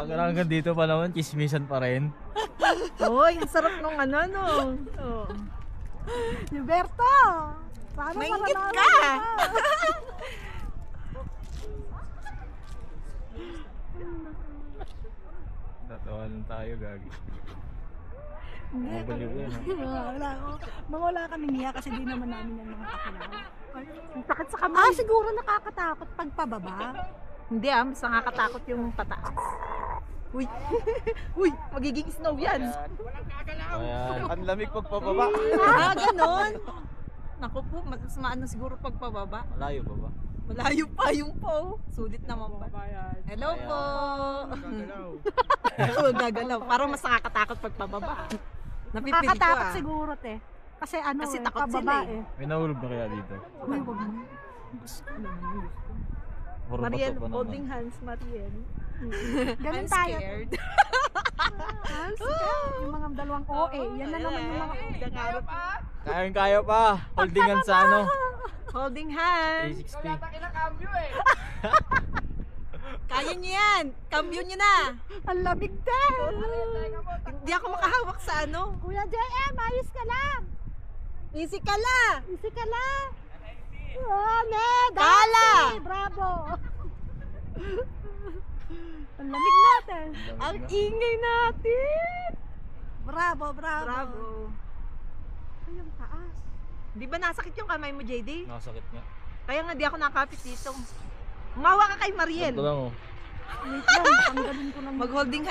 Hanggang dito pa naman, chismisan pa rin. Hoy, ang sarap nung ano, no? Oh. Liberto! Paano Maingit malalaman ka! Tatawa lang tayo, gagi. Hindi, Mga baliw yan, wala kaming hiya kasi di naman namin yan mga kakilala. Ang sakit sa kamay. Siguro nakakatakot pag pababa. Hindi mas nakakatakot yung pataas. Uy, uy, magiging snow yan. Ayan. Ang lamig pagpababa. Ganon. Naku po, mas maano siguro pag pababa. Malayo pa ba? Malayo pa yung po. Sulit naman pa. Hello po. Gagalaw. Parang mas nakakatakot pag pababa. Napipili ko Nakakatakot siguro, te. Kasi ano Kasi eh, takot sila pababa eh. May nahulog na kaya dito? Uy, wag mo. Puro Mariel, bato pa naman. holding hands, Mariel. Ganun I'm tayo. scared. Yung mga dalawang OA, yan na naman yung mga Nangarap. Kaya pa. Holdingan sa ano? Holding hands. 360. Kaya niyo yan. Cambio niyo na. ang lamig, te. Hindi ako makahawak sa ano. Kuya JM, ayos ka lang. Easy ka la. Easy ka lang. Oh, ne, Kala. dati. Bravo. ang lamig natin. Ang ingay natin. Bravo, bravo. Bravo. Ay, yung taas. Di ba nasakit yung kamay mo, JD? Nakasakit nga. Kaya nga di ako nakapit dito. Umawa ka kay Mariel. Ito lang oh. Wait lang, tanggalin ko lang. Mag-holding hands.